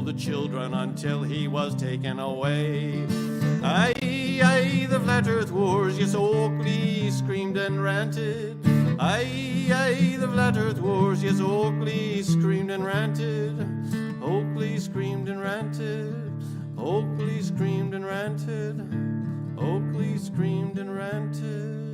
the children until he was taken away. Aye, aye, the flat earth wars, yes, Oakley screamed and ranted. Aye, aye, the flat earth wars, yes, Oakley screamed and ranted. Oakley screamed and ranted. Oakley screamed and ranted. Oakley screamed and ranted.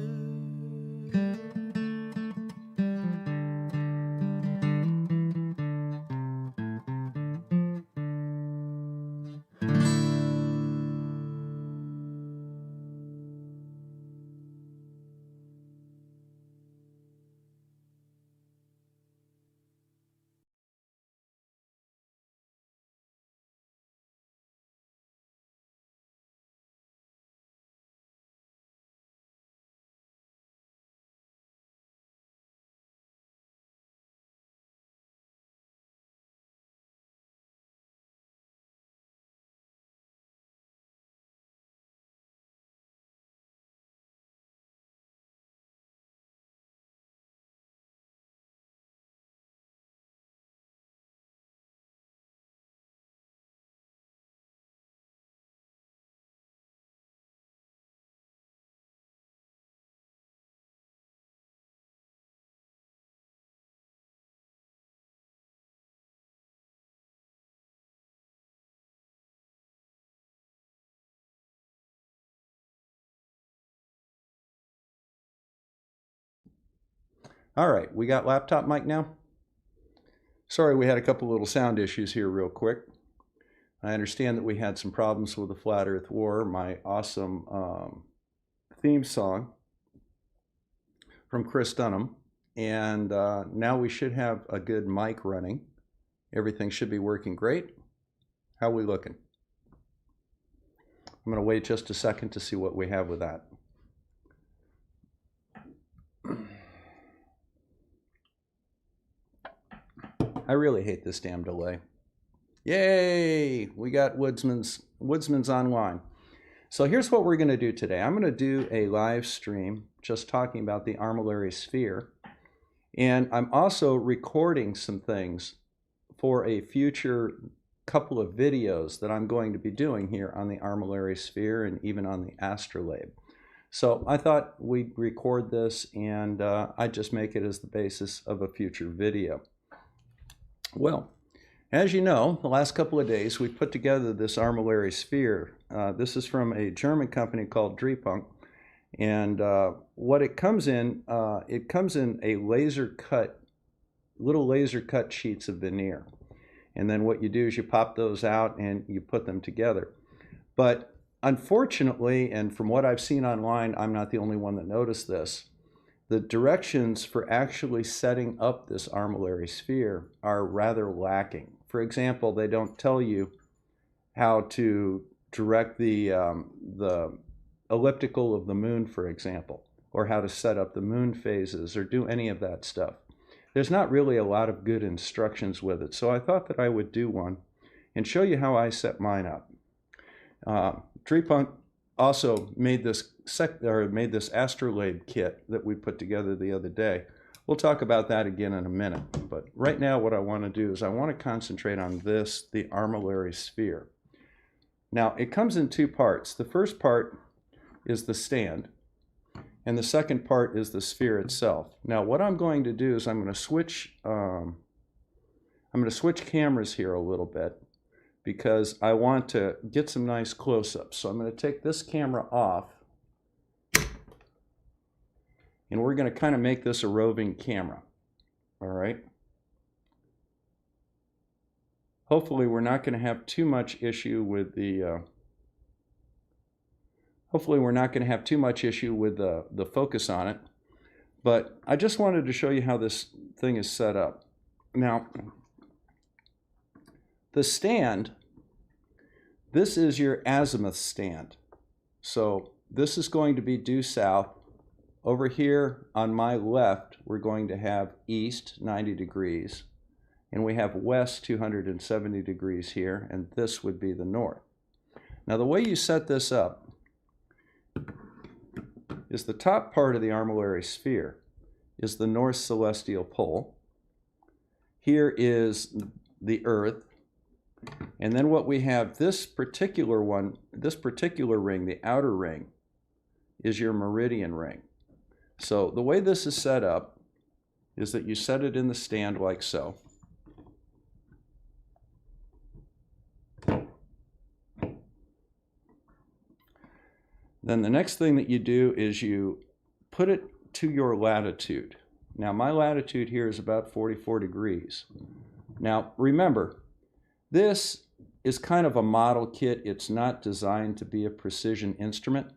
All right, we got laptop mic now. Sorry, we had a couple little sound issues here real quick. I understand that we had some problems with the Flat Earth War, my awesome theme song from Chris Dunham. And now we should have a good mic running. Everything should be working great. How are we looking? I'm going to wait just a second to see what we have with that. I really hate this damn delay. Yay! We got Woodsman's online. So here's what we're going to do today. I'm going to do a live stream just talking about the Armillary sphere. And I'm also recording some things for a future couple of videos that I'm going to be doing here on the Armillary sphere and even on the astrolabe. So I thought we'd record this and I'd just make it as the basis of a future video. Well, as you know, the last couple of days we've put together this Armillary sphere. This is from a German company called Drehpunkt, and what it comes in a little laser cut sheets of veneer, and then what you do is you pop those out and you put them together. But unfortunately, and from what I've seen online, I'm not the only one that noticed this. The directions for actually setting up this Armillary sphere are rather lacking. For example, they don't tell you how to direct the elliptical of the moon, for example, or how to set up the moon phases or do any of that stuff. There's not really a lot of good instructions with it, so I thought that I would do one and show you how I set mine up. Drehpunkt also made this astrolabe kit that we put together the other day. We'll talk about that again in a minute, but right now what I want to do is I want to concentrate on this, the Armillary sphere. Now it comes in two parts. The first part is the stand, and the second part is the sphere itself. Now what I'm going to do is I'm going to switch cameras here a little bit, because I want to get some nice close-ups. So I'm going to take this camera off, and we're going to kind of make this a roving camera. All right. Hopefully we're not going to have too much issue with the focus on it, but I just wanted to show you how this thing is set up. Now, the stand, this is your azimuth stand. So this is going to be due south. Over here on my left, we're going to have east 90 degrees, and we have west 270 degrees here, and this would be the north. Now the way you set this up is the top part of the Armillary sphere is the North Celestial Pole. Here is the Earth. And then what we have, this particular ring, the outer ring, is your meridian ring. So the way this is set up is that you set it in the stand like so. Then the next thing that you do is you put it to your latitude. Now my latitude here is about 44 degrees. Now remember, this is kind of a model kit. It's not designed to be a precision instrument.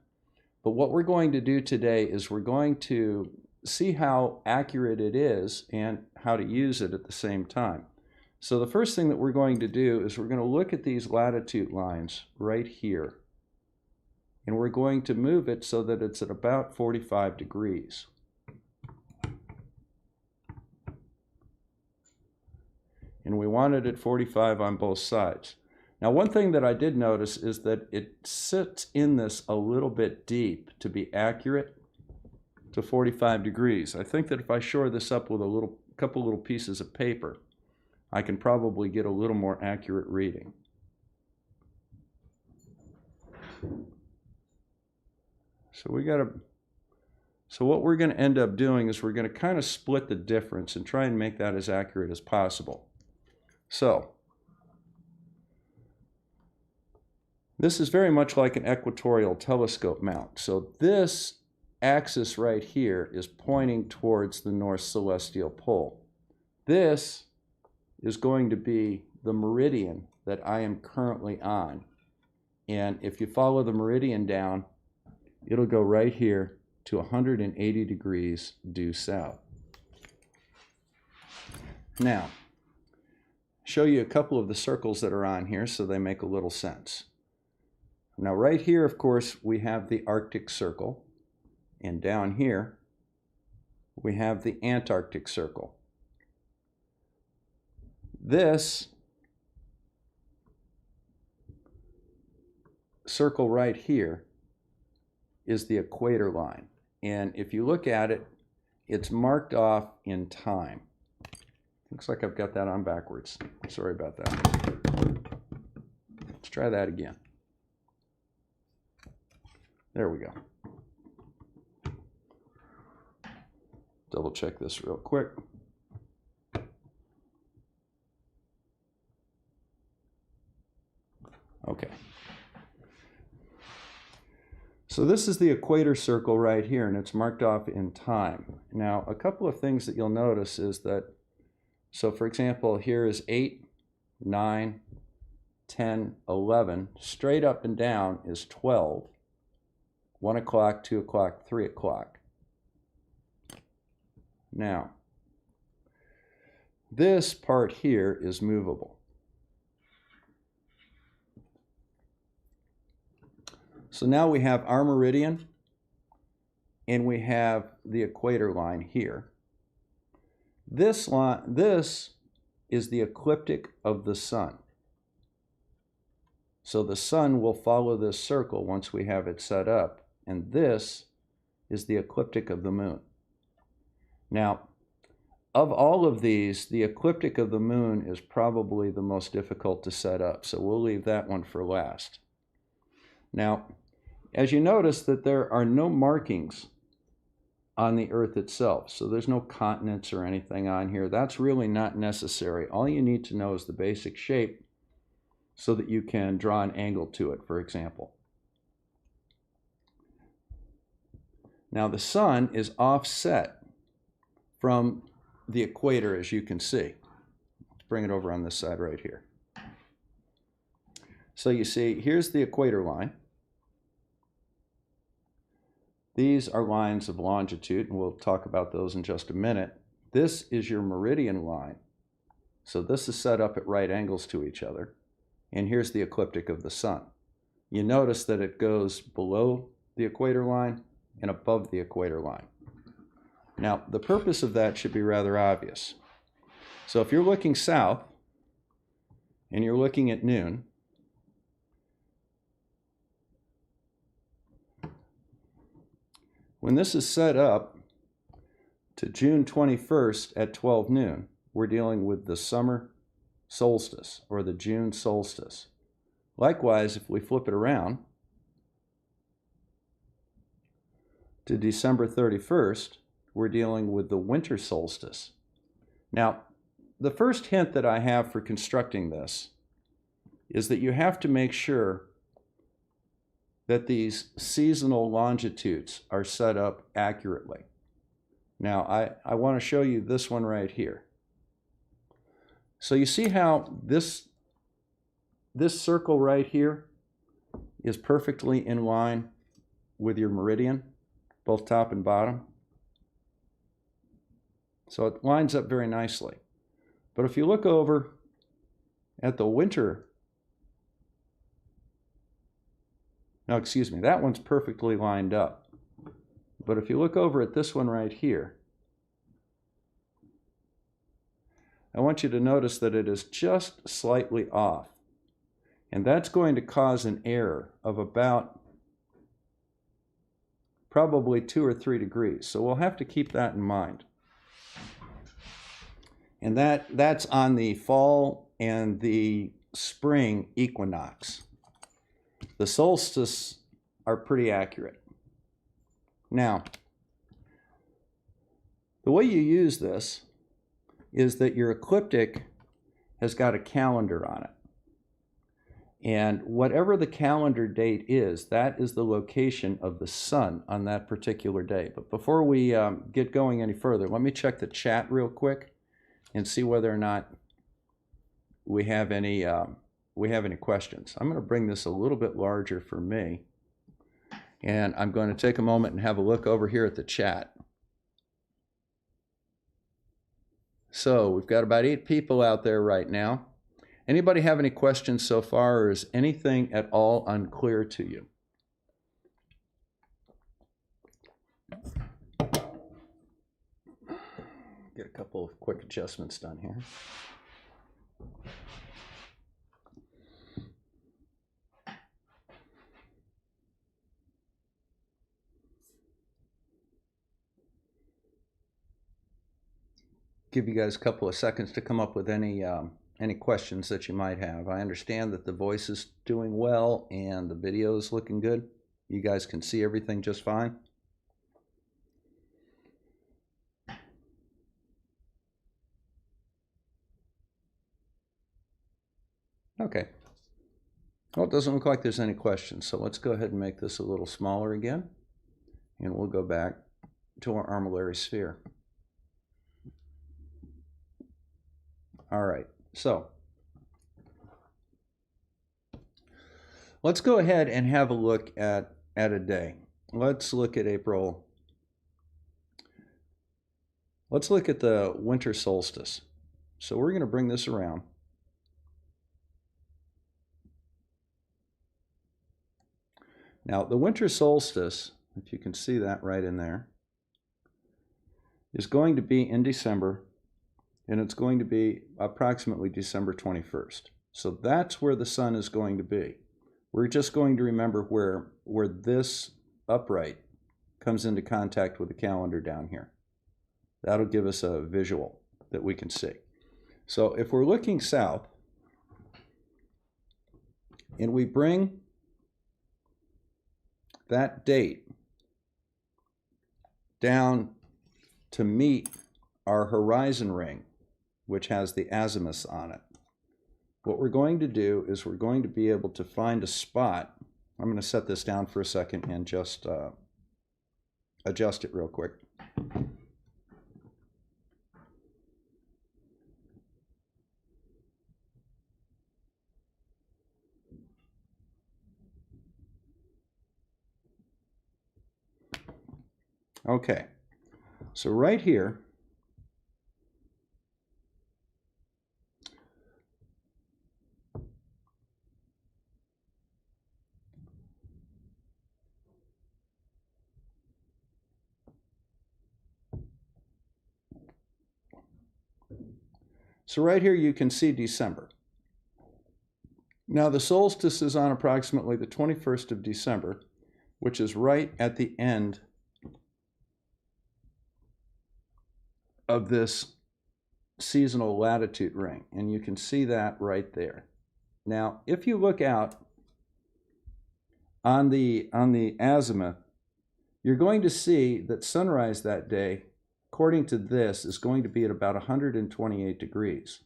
But what we're going to do today is we're going to see how accurate it is and how to use it at the same time. So the first thing that we're going to do is we're going to look at these latitude lines right here. And we're going to move it so that it's at about 45 degrees. And we want it at 45 on both sides. Now, one thing that I did notice is that it sits in this a little bit deep to be accurate to 45 degrees. I think that if I shore this up with a couple little pieces of paper, I can probably get a little more accurate reading. So what we're going to end up doing is we're going to kind of split the difference and try and make that as accurate as possible. So this is very much like an equatorial telescope mount. So this axis right here is pointing towards the North Celestial Pole. This is going to be the meridian that I am currently on. And if you follow the meridian down, it'll go right here to 180 degrees due south. Now, show you a couple of the circles that are on here so they make a little sense. Now right here, of course, we have the Arctic Circle, and down here we have the Antarctic Circle. This circle right here is the equator line, and if you look at it, it's marked off in time. Looks like I've got that on backwards. Sorry about that. Let's try that again. There we go. Double check this real quick. Okay. So this is the equator circle right here, and it's marked off in time. Now, a couple of things that you'll notice is that, so for example, here is 8, 9, 10, 11. Straight up and down is 12. 1 o'clock, 2 o'clock, 3 o'clock. Now, this part here is movable. So now we have our meridian, and we have the equator line here. This is the ecliptic of the sun. So the sun will follow this circle once we have it set up, and this is the ecliptic of the moon. Now, of all of these, the ecliptic of the moon is probably the most difficult to set up, so we'll leave that one for last. Now, as you notice that there are no markings on the Earth itself, so there's no continents or anything on here. That's really not necessary. All you need to know is the basic shape so that you can draw an angle to it, for example. Now the sun is offset from the equator, as you can see. Let's bring it over on this side right here. So you see, here's the equator line. These are lines of longitude, and we'll talk about those in just a minute. This is your meridian line. So this is set up at right angles to each other. And here's the ecliptic of the sun. You notice that it goes below the equator line and above the equator line. Now, the purpose of that should be rather obvious. So if you're looking south and you're looking at noon, when this is set up to June 21st at 12 noon, we're dealing with the summer solstice, or the June solstice. Likewise, if we flip it around to December 31st, we're dealing with the winter solstice. Now, the first hint that I have for constructing this is that you have to make sure that these seasonal longitudes are set up accurately. Now, I want to show you this one right here. So you see how this circle right here is perfectly in line with your meridian, both top and bottom? So it lines up very nicely. But if you look over at the winter, no, excuse me, that one's perfectly lined up. But if you look over at this one right here, I want you to notice that it is just slightly off. And that's going to cause an error of about probably 2 or 3 degrees. So we'll have to keep that in mind. And that's on the fall and the spring equinox. The solstices are pretty accurate. Now, the way you use this is that your ecliptic has got a calendar on it. And whatever the calendar date is, that is the location of the sun on that particular day. But before we get going any further, let me check the chat real quick and see whether or not we have any questions. I'm going to bring this a little bit larger for me, and I'm going to take a moment and have a look over here at the chat. So we've got about 8 people out there right now. Anybody have any questions so far, or is anything at all unclear to you? Get a couple of quick adjustments done here. Give you guys a couple of seconds to come up with any questions that you might have. I understand that the voice is doing well and the video is looking good. You guys can see everything just fine. Okay. Well, it doesn't look like there's any questions, so let's go ahead and make this a little smaller again, and we'll go back to our armillary sphere. All right, so let's go ahead and have a look at a day. Let's look at April. Let's look at the winter solstice. So we're going to bring this around. Now, the winter solstice, if you can see that right in there, is going to be in December, and it's going to be approximately December 21st. So that's where the sun is going to be. We're just going to remember where this upright comes into contact with the calendar down here. That'll give us a visual that we can see. So if we're looking south, and we bring that date down to meet our horizon ring, which has the azimuths on it, what we're going to do is we're going to be able to find a spot. I'm going to set this down for a second and just adjust it real quick. Okay, so right here, you can see December. Now the solstice is on approximately the 21st of December, which is right at the end of this seasonal latitude ring, and you can see that right there. Now, if you look out on the azimuth, you're going to see that sunrise that day, according to this, is going to be at about 128 degrees.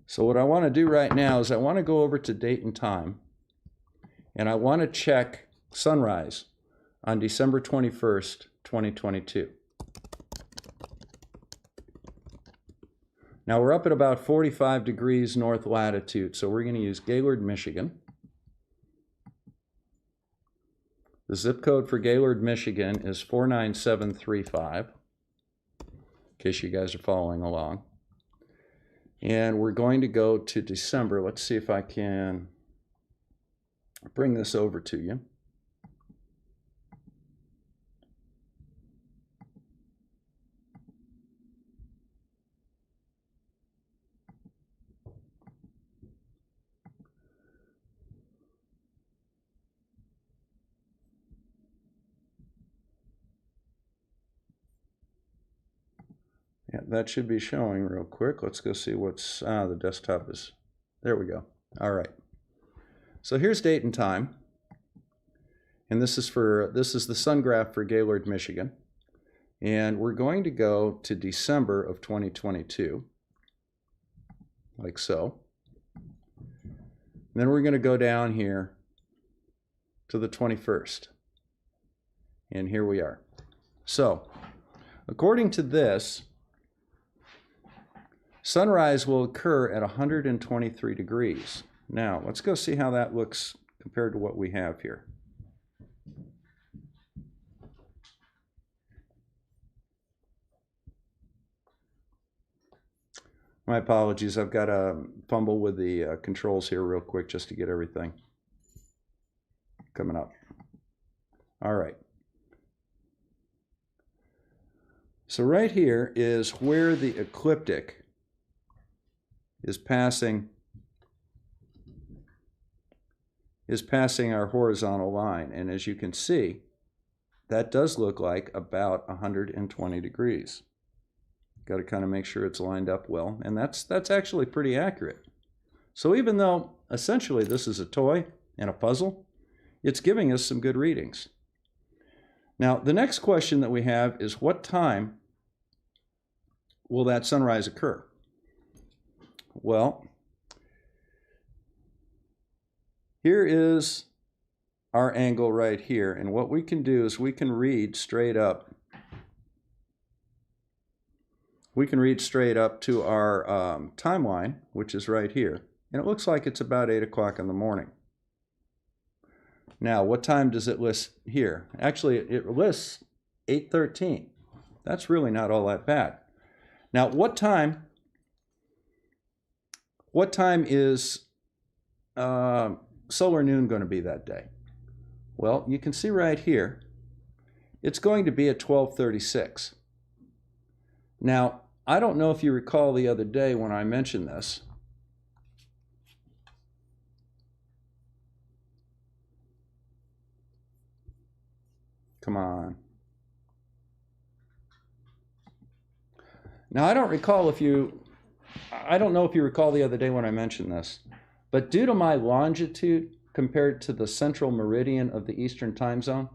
So what I want to do right now is I want to go over to date and time, and I want to check sunrise on December 21st, 2022. Now we're up at about 45 degrees north latitude, so we're going to use Gaylord, Michigan. The zip code for Gaylord, Michigan is 49735, in case you guys are following along. And we're going to go to December. Let's see if I can bring this over to you. Yeah, that should be showing real quick. Let's go see what's, the desktop is, there we go. All right. So here's date and time. And this is the sun graph for Gaylord, Michigan. And we're going to go to December of 2022, like so. And then we're going to go down here to the 21st. And here we are. So, according to this, sunrise will occur at 123 degrees. Now, let's go see how that looks compared to what we have here. My apologies, I've got to fumble with the controls here real quick just to get everything coming up. All right. So right here is where the ecliptic is passing our horizontal line. And as you can see, that does look like about 120 degrees. Got to kind of make sure it's lined up well, and that's actually pretty accurate. So even though essentially this is a toy and a puzzle, it's giving us some good readings. Now, the next question that we have is, what time will that sunrise occur? Well, here is our angle right here, and what we can do is we can read straight up. We can read straight up to our timeline, which is right here, and it looks like it's about 8 o'clock in the morning. Now, what time does it list here? Actually, it lists 8:13. That's really not all that bad. Now, what time is solar noon going to be that day? Well, you can see right here, it's going to be at 12:36. Now, I don't know if you recall the other day when I mentioned this. Come on. Now, I don't know if you recall the other day when I mentioned this, but due to my longitude compared to the central meridian of the Eastern time zone,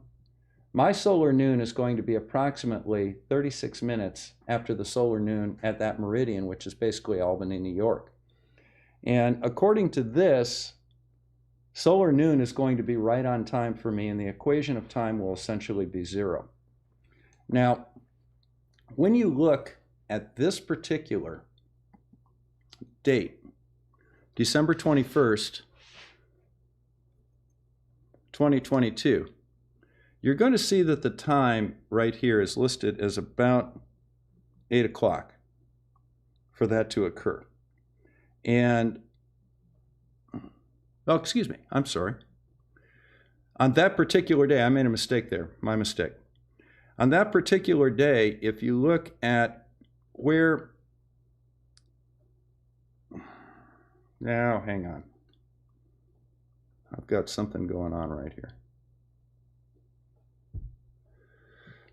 my solar noon is going to be approximately 36 minutes after the solar noon at that meridian, which is basically Albany, New York. And according to this, solar noon is going to be right on time for me, and the equation of time will essentially be 0. Now, when you look at this particular date, December 21st, 2022, you're going to see that the time right here is listed as about 8 o'clock for that to occur. And, oh, excuse me, I'm sorry. On that particular day, I made a mistake there, my mistake. On that particular day, if you look at where, now hang on. I've got something going on right here.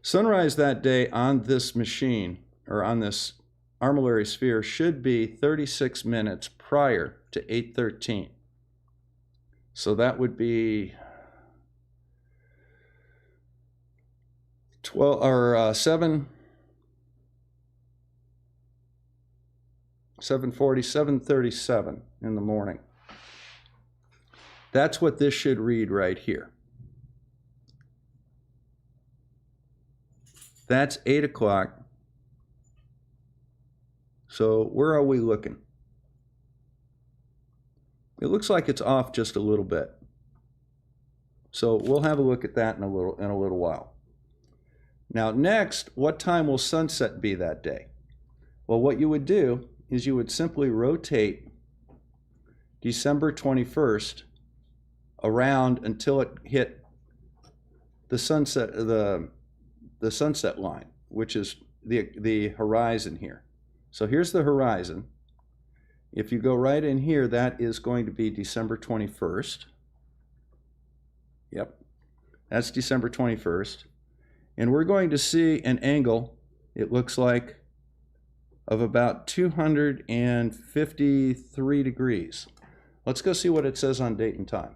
Sunrise that day on this machine, or on this Armillary sphere, should be 36 minutes prior to 8:13. So that would be 12 or 7:40, 7:37 in the morning. That's what this should read right here. That's 8 o'clock. So where are we looking? It looks like it's off just a little bit. So we'll have a look at that in a little while. Now next, what time will sunset be that day? Well, what you would do is you would simply rotate December 21st around until it hit the sunset line, which is the horizon here. So here's the horizon. If you go right in here, that is going to be December 21st. Yep, that's December 21st. And we're going to see an angle, it looks like, of about 253 degrees. Let's go see what it says on date and time.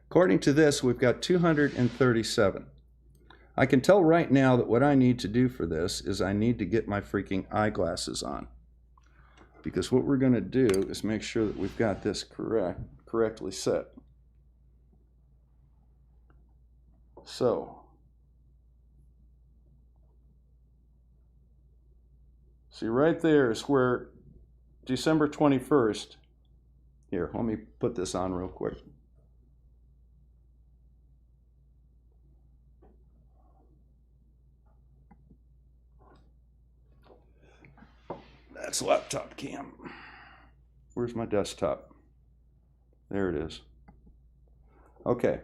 According to this, we've got 237. I can tell right now that what I need to do for this is I need to get my freaking eyeglasses on. Because what we're going to do is make sure that we've got this correctly set. So, see right there is where December 21st, here, let me put this on real quick. That's laptop cam. Where's my desktop? There it is. Okay.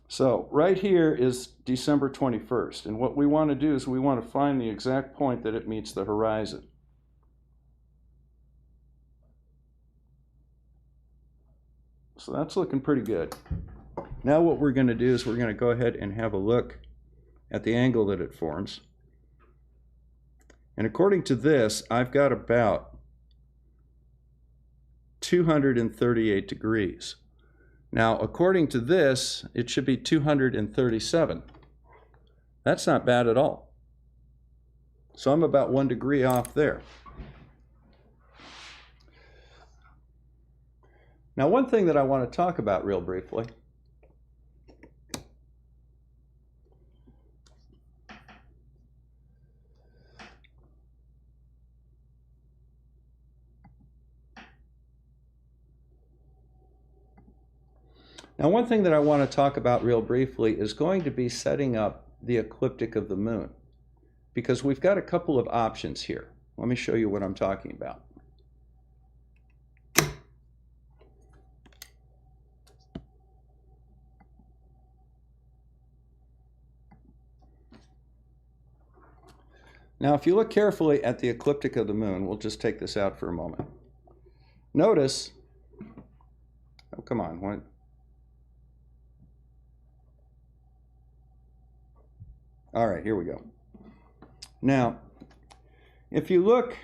So right here is December 21st. And what we want to do is we want to find the exact point that it meets the horizon. So that's looking pretty good. Now what we're going to do is we're going to go ahead and have a look at the angle that it forms. And according to this, I've got about 238 degrees. Now, according to this, it should be 237. That's not bad at all. So I'm about 1 degree off there. Now, one thing that I want to talk about real briefly . Now, one thing that I want to talk about real briefly is going to be setting up the ecliptic of the moon, because we've got a couple of options here. Let me show you what I'm talking about. Now, if you look carefully at the ecliptic of the moon, we'll just take this out for a moment. Notice, oh, come on, what? All right, here we go. Now, if you look,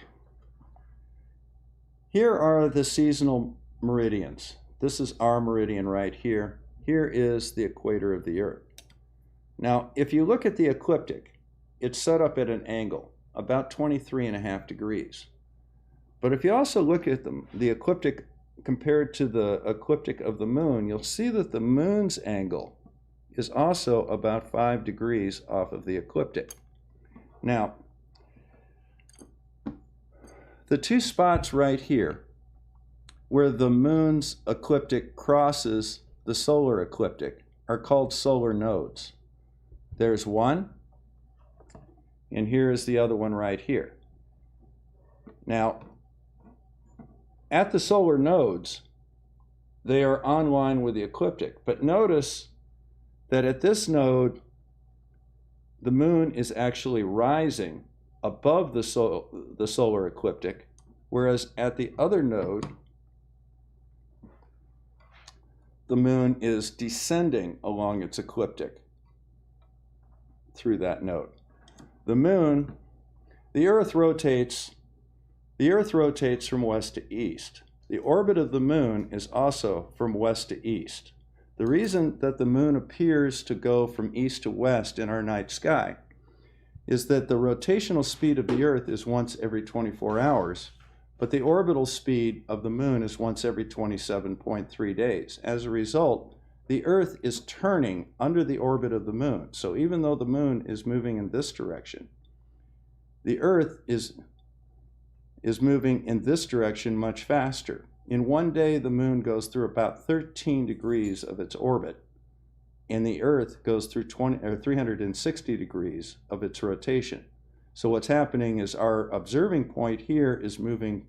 here are the seasonal meridians. This is our meridian right here. Here is the equator of the Earth. Now, if you look at the ecliptic, it's set up at an angle, about 23.5 degrees. But if you also look at the ecliptic compared to the ecliptic of the moon, you'll see that the moon's angle is also about 5 degrees off of the ecliptic. Now, the two spots right here where the moon's ecliptic crosses the solar ecliptic are called solar nodes. There's one, and here is the other one right here. Now, at the solar nodes, they are on line with the ecliptic, but notice that at this node, the moon is actually rising above the solar ecliptic, whereas at the other node, the moon is descending along its ecliptic through that node. The moon, the Earth rotates from west to east. The orbit of the moon is also from west to east. The reason that the moon appears to go from east to west in our night sky is that the rotational speed of the Earth is once every 24 hours, but the orbital speed of the moon is once every 27.3 days. As a result, the Earth is turning under the orbit of the moon. So even though the moon is moving in this direction, the Earth is moving in this direction much faster. In one day, the moon goes through about 13 degrees of its orbit, and the Earth goes through 360 degrees of its rotation. So what's happening is our observing point here is moving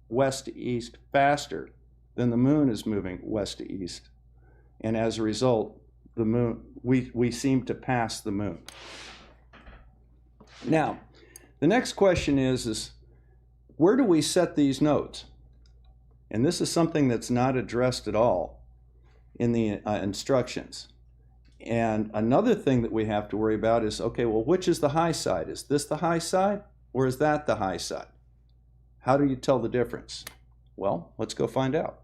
west to east faster than the moon is moving west to east. And as a result, the moon, we seem to pass the moon. Now, the next question is where do we set these nodes? And this is something that's not addressed at all in the instructions. And another thing that we have to worry about is, okay, well, which is the high side? Is this the high side or is that the high side? How do you tell the difference? Well, let's go find out.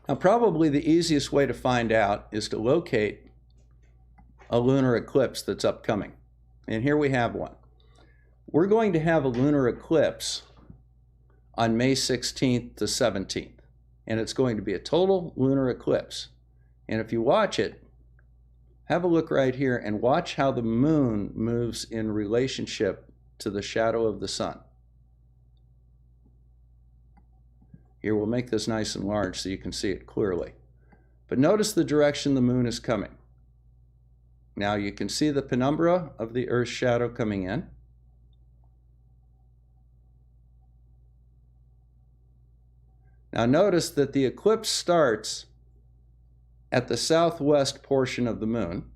Now, probably the easiest way to find out is to locate a lunar eclipse that's upcoming. And here we have one. We're going to have a lunar eclipse on May 16th to 17th. And it's going to be a total lunar eclipse. And if you watch it, have a look right here and watch how the moon moves in relationship to the shadow of the sun. Here, we'll make this nice and large so you can see it clearly. But notice the direction the moon is coming. Now you can see the penumbra of the Earth's shadow coming in. Now notice that the eclipse starts at the southwest portion of the moon.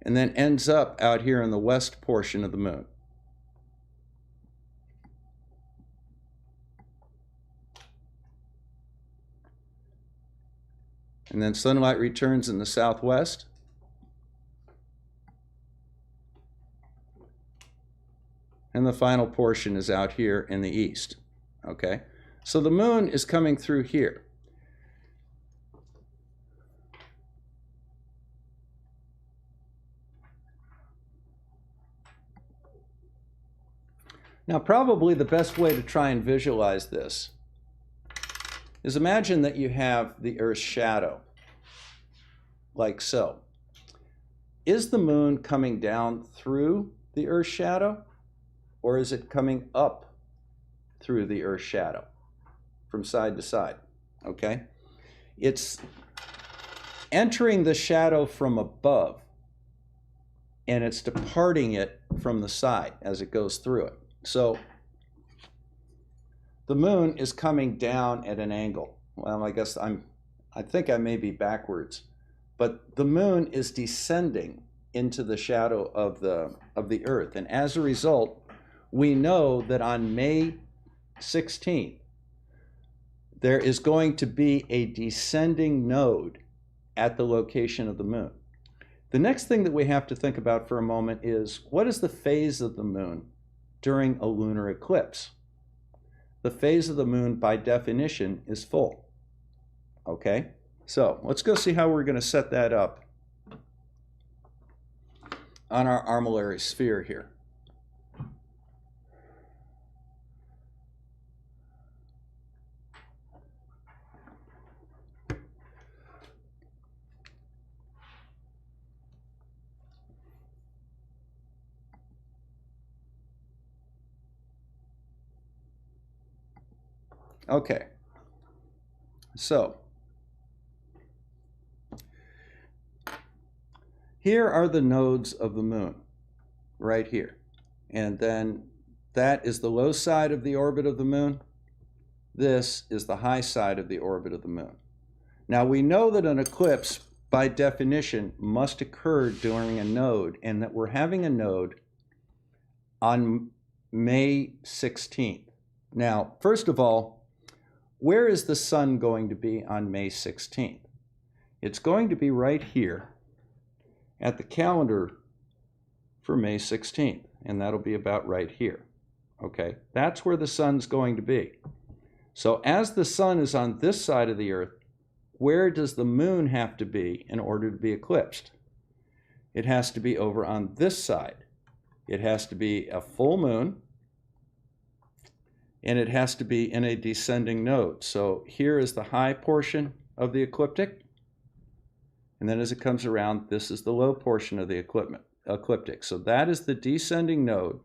And then ends up out here in the west portion of the moon. And then sunlight returns in the southwest. And the final portion is out here in the east. Okay? So the moon is coming through here. Now, probably the best way to try and visualize this is imagine that you have the Earth's shadow, like so. Is the moon coming down through the Earth's shadow, or is it coming up through the Earth's shadow from side to side? Okay? It's entering the shadow from above, and it's departing it from the side as it goes through it. So the moon is coming down at an angle. Well, I think I may be backwards, but the moon is descending into the shadow of the Earth. And as a result, we know that on May 16th, there is going to be a descending node at the location of the moon. The next thing that we have to think about for a moment is, what is the phase of the moon during a lunar eclipse? The phase of the moon, by definition, is full. Okay? So let's go see how we're going to set that up on our armillary sphere here. Okay, so here are the nodes of the moon, right here. And then that is the low side of the orbit of the moon. This is the high side of the orbit of the moon. Now we know that an eclipse by definition must occur during a node, and that we're having a node on May 16th. Now, first of all, where is the sun going to be on May 16th? It's going to be right here at the calendar for May 16th, and that'll be about right here. Okay, that's where the sun's going to be. So as the sun is on this side of the earth, where does the moon have to be in order to be eclipsed? It has to be over on this side. It has to be a full moon, and it has to be in a descending node. So here is the high portion of the ecliptic, and then as it comes around, this is the low portion of the ecliptic. So that is the descending node.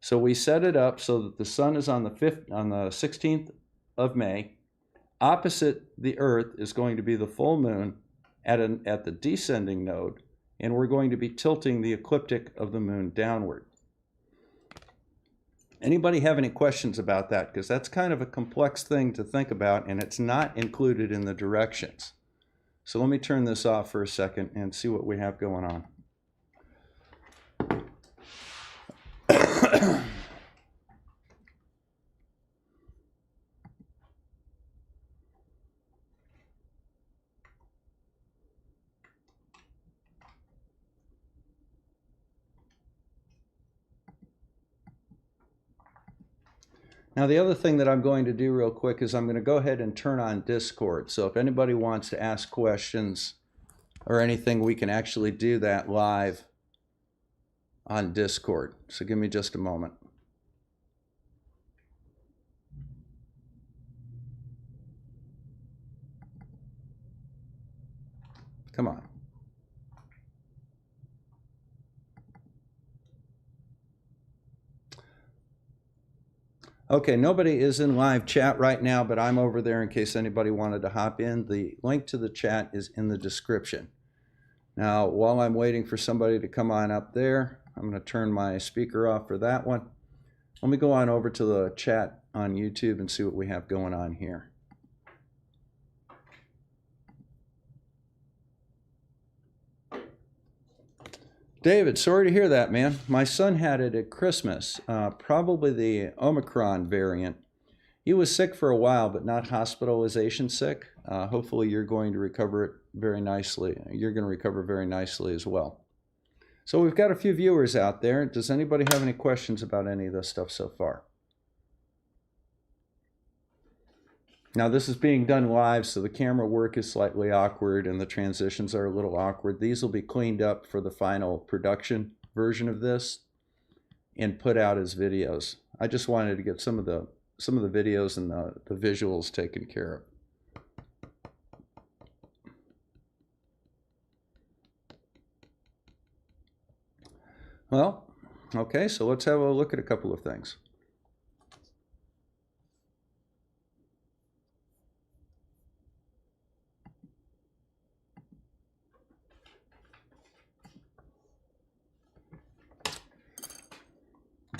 So we set it up so that the sun is on the 16th of May. Opposite the Earth is going to be the full moon at the descending node, and we're going to be tilting the ecliptic of the moon downward. Anybody have any questions about that? Because that's kind of a complex thing to think about, and it's not included in the directions. So let me turn this off for a second and see what we have going on. Now the other thing that I'm going to do real quick is I'm going to go ahead and turn on Discord. So if anybody wants to ask questions or anything, we can actually do that live on Discord. So give me just a moment. Come on. Okay, nobody is in live chat right now, but I'm over there in case anybody wanted to hop in. The link to the chat is in the description. Now, while I'm waiting for somebody to come on up there, I'm going to turn my speaker off for that one. Let me go on over to the chat on YouTube and see what we have going on here. David, sorry to hear that, man. My son had it at Christmas, probably the Omicron variant. He was sick for a while, but not hospitalization sick. Hopefully you're going to recover it very nicely. You're going to recover very nicely as well. So we've got a few viewers out there. Does anybody have any questions about any of this stuff so far? Now this is being done live, so the camera work is slightly awkward and the transitions are a little awkward. These will be cleaned up for the final production version of this and put out as videos. I just wanted to get some of the videos and the visuals taken care of. Well, okay, so let's have a look at a couple of things.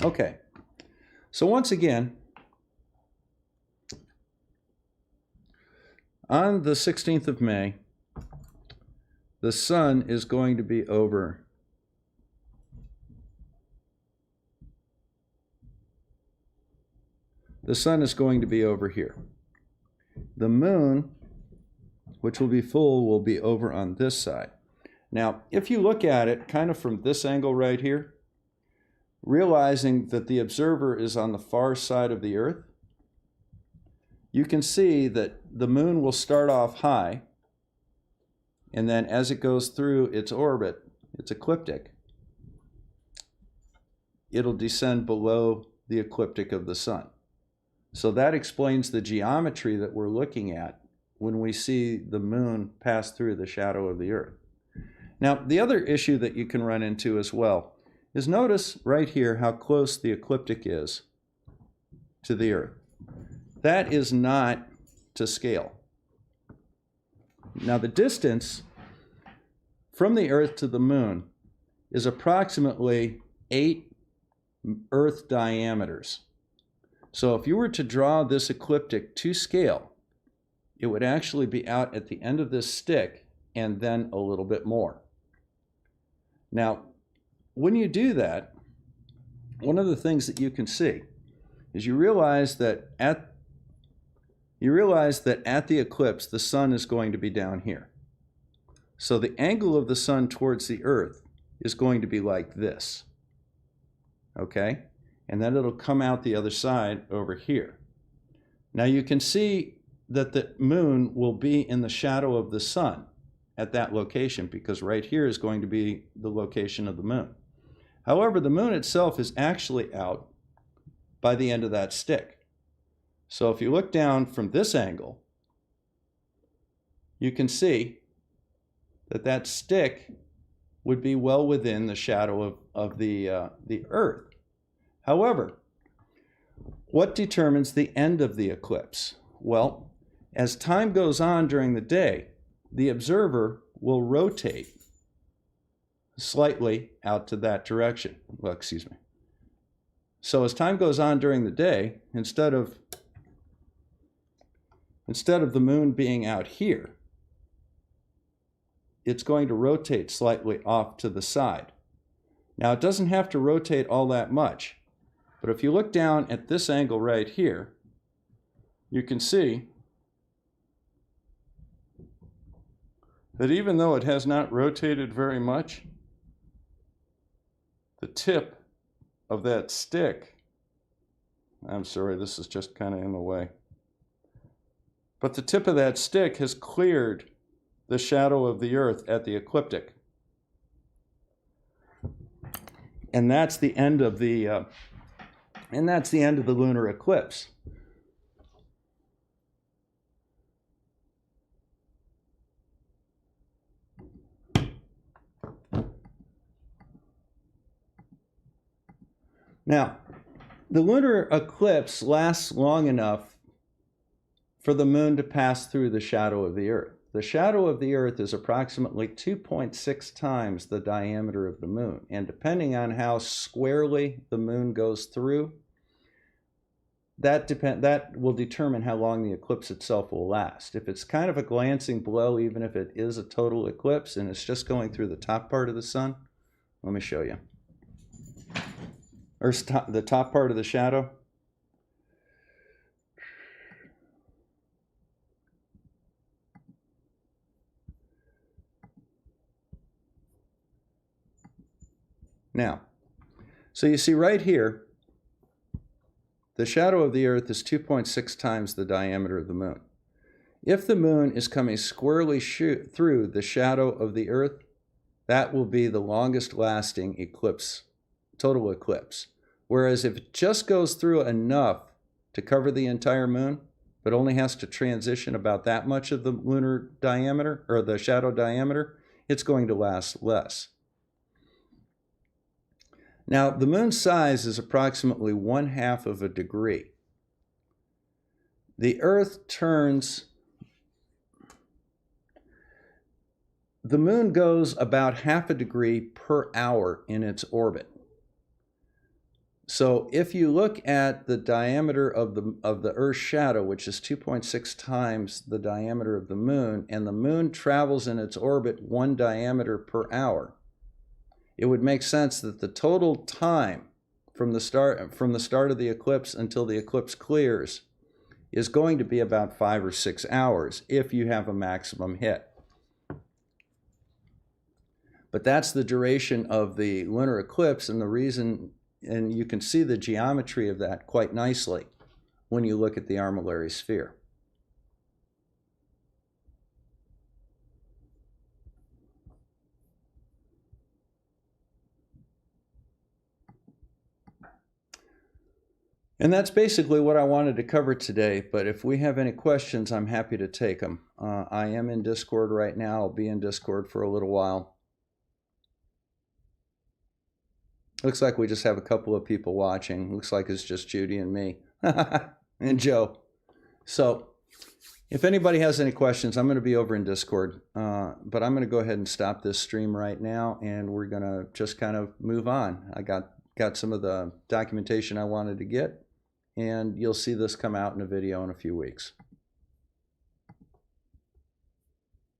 Okay, so once again, on the 16th of May, the sun is going to be over here. The moon, which will be full, will be over on this side. Now, if you look at it kind of from this angle right here, realizing that the observer is on the far side of the Earth, you can see that the moon will start off high, and then as it goes through its orbit, its ecliptic, it'll descend below the ecliptic of the sun. So that explains the geometry that we're looking at when we see the moon pass through the shadow of the Earth. Now, the other issue that you can run into as well is notice right here how close the ecliptic is to the Earth. That is not to scale. Now the distance from the Earth to the moon is approximately 8 Earth diameters. So if you were to draw this ecliptic to scale, it would actually be out at the end of this stick and then a little bit more. Now, when you do that, one of the things that you can see is you realize that at the eclipse, the sun is going to be down here. So the angle of the sun towards the earth is going to be like this. Okay? And then it'll come out the other side over here. Now you can see that the moon will be in the shadow of the sun at that location, because right here is going to be the location of the moon. However, the moon itself is actually out by the end of that stick. So if you look down from this angle, you can see that that stick would be well within the shadow of the Earth. However, what determines the end of the eclipse? Well, as time goes on during the day, the observer will rotate slightly out to that direction. Well, excuse me. So as time goes on during the day, instead of the moon being out here, it's going to rotate slightly off to the side. Now, it doesn't have to rotate all that much, but if you look down at this angle right here, you can see that even though it has not rotated very much, the tip of that stick, I'm sorry, this is just kind of in the way, but the tip of that stick has cleared the shadow of the Earth at the ecliptic. And that's the end of the lunar eclipse. Now, the lunar eclipse lasts long enough for the moon to pass through the shadow of the Earth. The shadow of the Earth is approximately 2.6 times the diameter of the moon, and depending on how squarely the moon goes through, that will determine how long the eclipse itself will last. If it's kind of a glancing blow, even if it is a total eclipse and it's just going through the top part of the sun, let me show you. Or the top part of the shadow. Now, so you see right here, the shadow of the Earth is 2.6 times the diameter of the moon. If the moon is coming squarely through the shadow of the Earth, that will be the longest lasting eclipse, total eclipse. Whereas if it just goes through enough to cover the entire moon, but only has to transition about that much of the lunar diameter, or the shadow diameter, it's going to last less. Now, the moon's size is approximately 1/2 of a degree. The Earth turns, the moon goes about 1/2 a degree per hour in its orbit. So if you look at the diameter of the Earth's shadow, which is 2.6 times the diameter of the moon, and the moon travels in its orbit 1 diameter per hour, it would make sense that the total time from the start of the eclipse until the eclipse clears is going to be about 5 or 6 hours if you have a maximum hit. But that's the duration of the lunar eclipse, and the reason, and you can see the geometry of that quite nicely when you look at the Armillary sphere. And that's basically what I wanted to cover today, but if we have any questions, I'm happy to take them. I am in Discord right now. I'll be in Discord for a little while. Looks like we just have a couple of people watching. Looks like it's just Judy and me and Joe. So if anybody has any questions, I'm going to be over in Discord, but I'm going to go ahead and stop this stream right now, and we're going to just kind of move on. I got some of the documentation I wanted to get, and you'll see this come out in a video in a few weeks.